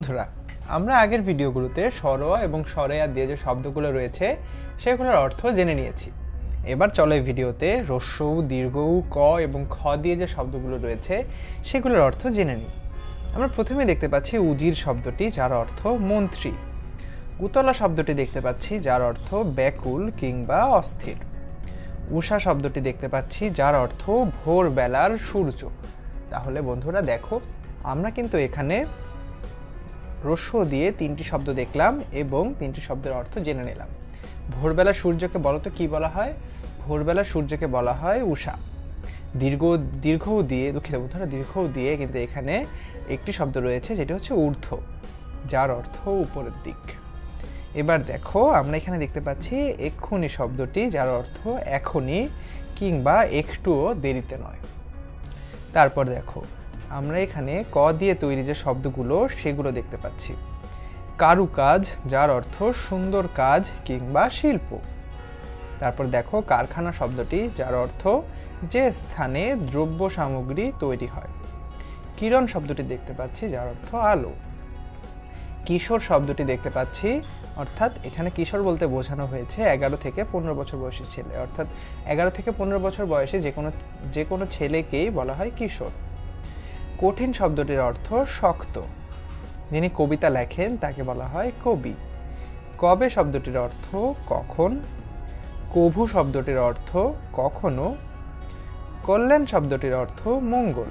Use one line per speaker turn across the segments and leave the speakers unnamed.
বন্ধুরা, আমরা আগের ভিডিওগুলোতে সরোয়া এবং সরেয়া দিয়ে যে শব্দগুলো রয়েছে সেগুলোর অর্থ জেনে নিয়েছি। এবার চলো এই ভিডিওতে হ্রস্ব উ, দীর্ঘ উ, ক এবং খ দিয়ে যে শব্দগুলো রয়েছে সেগুলোর অর্থ জেনে নিই। আমরা প্রথমে দেখতে পাচ্ছি উজির শব্দটি, যার অর্থ মন্ত্রী। উতলা শব্দটি দেখতে পাচ্ছি, যার অর্থ ব্যাকুল কিংবা অস্থির। উষা শব্দটি দেখতে পাচ্ছি, যার অর্থ ভোরবেলার সূর্য। তাহলে বন্ধুরা দেখো, আমরা কিন্তু এখানে হ্রস্ব দিয়ে তিনটি শব্দ দেখলাম এবং তিনটি শব্দের অর্থ জেনে নিলাম। ভোরবেলা সূর্যকে বলতো কি বলা হয়? ভোরবেলা সূর্যকে বলা হয় উষা। দীর্ঘ দিয়ে দুঃখিত বন্ধুরা, দীর্ঘ দিয়ে কিন্তু এখানে একটি শব্দ রয়েছে, যেটি হচ্ছে ঊর্ধ্ব, যার অর্থ উপরের দিক। এবার দেখো, আমরা এখানে দেখতে পাচ্ছি এক্ষুনি শব্দটি, যার অর্থ এখনই কিংবা একটুও দেরিতে নয়। তারপর দেখো, আমরা এখানে ক দিয়ে তৈরি যে শব্দগুলো সেগুলো দেখতে পাচ্ছি। কারুকাজ, যার অর্থ সুন্দর কাজ কিংবা শিল্প। তারপর দেখো কারখানা শব্দটি, যার অর্থ যে স্থানে দ্রব্য সামগ্রী তৈরি হয়। কিরণ শব্দটি দেখতে পাচ্ছি, যার অর্থ আলো। কিশোর শব্দটি দেখতে পাচ্ছি, অর্থাৎ এখানে কিশোর বলতে বোঝানো হয়েছে 11 থেকে 15 বছর বয়সী ছেলে, অর্থাৎ 11 থেকে 15 বছর বয়সে যে কোনো ছেলেকেই বলা হয় কিশোর। কঠিন শব্দটির অর্থ শক্ত। যিনি কবিতা লেখেন তাকে বলা হয় কবি। কবে শব্দটির অর্থ কখন। কভু শব্দটির অর্থ কখনো। কল্যাণ শব্দটির অর্থ মঙ্গল।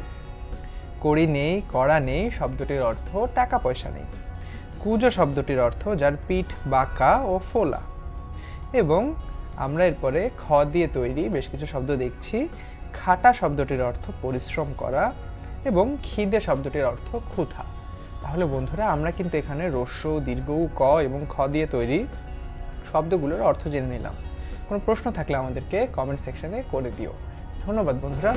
কড়ি নেই, কড়া নেই শব্দটির অর্থ টাকা পয়সা নেই। কুজো শব্দটির অর্থ যার পিঠ বাঁকা ও ফোলা। এবং আমরা এরপরে খ দিয়ে তৈরি বেশ কিছু শব্দ দেখছি। খাটা শব্দটির অর্থ পরিশ্রম করা এবং খিদে শব্দটির অর্থ ক্ষুধা। তাহলে বন্ধুরা, আমরা কিন্তু এখানে হ্রস্ব, দীর্ঘ, ক এবং খ দিয়ে তৈরি শব্দগুলোর অর্থ জেনে নিলাম। কোনো প্রশ্ন থাকলে আমাদেরকে কমেন্ট সেকশনে করে দিও। ধন্যবাদ বন্ধুরা।